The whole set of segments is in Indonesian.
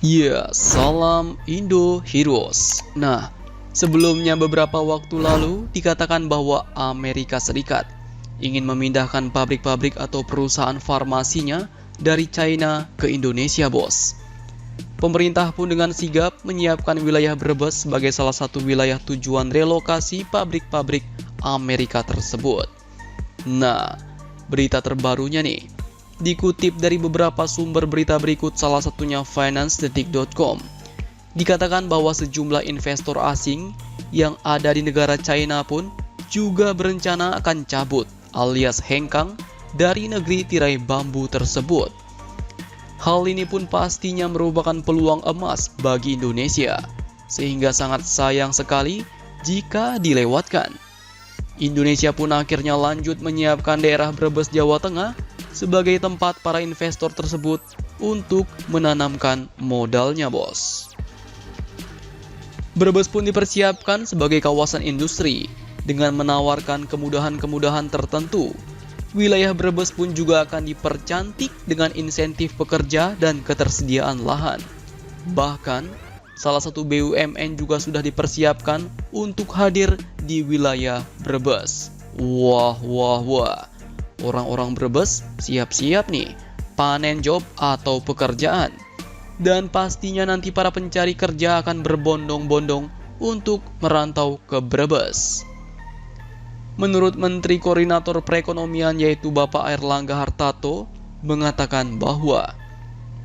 Ya, salam Indo Heroes. Nah, sebelumnya beberapa waktu lalu dikatakan bahwa Amerika Serikat ingin memindahkan pabrik-pabrik atau perusahaan farmasinya dari China ke Indonesia, bos. Pemerintah pun dengan sigap menyiapkan wilayah Brebes sebagai salah satu wilayah tujuan relokasi pabrik-pabrik Amerika tersebut. Nah, berita terbarunya nih, dikutip dari beberapa sumber berita berikut, salah satunya financedetik.com. Dikatakan bahwa sejumlah investor asing yang ada di negara China pun juga berencana akan cabut alias hengkang dari negeri tirai bambu tersebut. Hal ini pun pastinya merupakan peluang emas bagi Indonesia, sehingga sangat sayang sekali jika dilewatkan. Indonesia pun akhirnya lanjut menyiapkan daerah Brebes, Jawa Tengah sebagai tempat para investor tersebut untuk menanamkan modalnya, bos. Brebes pun dipersiapkan sebagai kawasan industri dengan menawarkan kemudahan-kemudahan tertentu. Wilayah Brebes pun juga akan dipercantik dengan insentif pekerja dan ketersediaan lahan. Bahkan, salah satu BUMN juga sudah dipersiapkan untuk hadir di wilayah Brebes. Wah. Orang-orang Brebes siap-siap nih, panen job atau pekerjaan. Dan pastinya nanti para pencari kerja akan berbondong-bondong untuk merantau ke Brebes. Menurut Menteri Koordinator Perekonomian yaitu Bapak Airlangga Hartarto mengatakan bahwa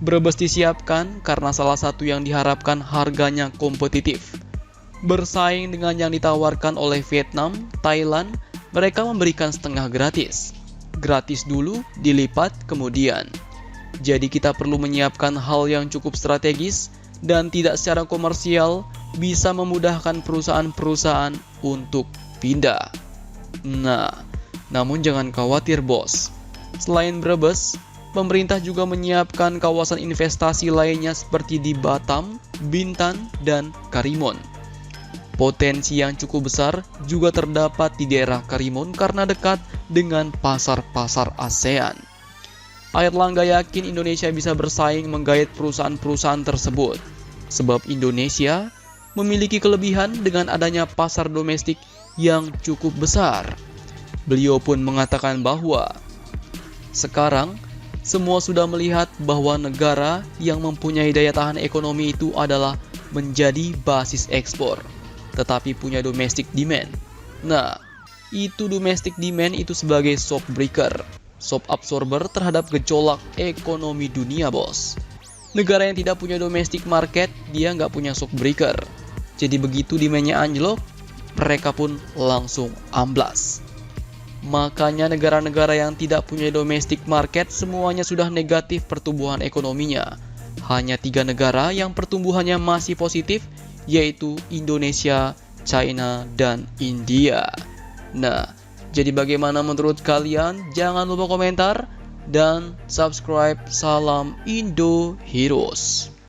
Brebes disiapkan karena salah satu yang diharapkan harganya kompetitif. Bersaing dengan yang ditawarkan oleh Vietnam, Thailand, mereka memberikan setengah gratis. Gratis dulu, dilipat kemudian. Jadi kita perlu menyiapkan hal yang cukup strategis dan tidak secara komersial bisa memudahkan perusahaan-perusahaan untuk pindah. Nah, namun jangan khawatir, bos. Selain Brebes, pemerintah juga menyiapkan kawasan investasi lainnya seperti di Batam, Bintan, dan Karimun. Potensi yang cukup besar juga terdapat di daerah Karimun karena dekat dengan pasar-pasar ASEAN. Airlangga yakin Indonesia bisa bersaing menggait perusahaan-perusahaan tersebut, sebab Indonesia memiliki kelebihan dengan adanya pasar domestik yang cukup besar. Beliau pun mengatakan bahwa sekarang semua sudah melihat bahwa negara yang mempunyai daya tahan ekonomi itu adalah menjadi basis ekspor, tetapi punya domestic demand. Nah, itu domestic demand itu sebagai shock breaker, shock absorber terhadap gejolak ekonomi dunia, bos. Negara yang tidak punya domestic market, dia nggak punya shock breaker. Jadi begitu demandnya anjlok, mereka pun langsung amblas. Makanya negara-negara yang tidak punya domestic market semuanya sudah negatif pertumbuhan ekonominya. Hanya 3 negara yang pertumbuhannya masih positif, yaitu Indonesia, China, dan India. Nah, jadi bagaimana menurut kalian? Jangan lupa komentar dan subscribe. Salam Indo Heroes.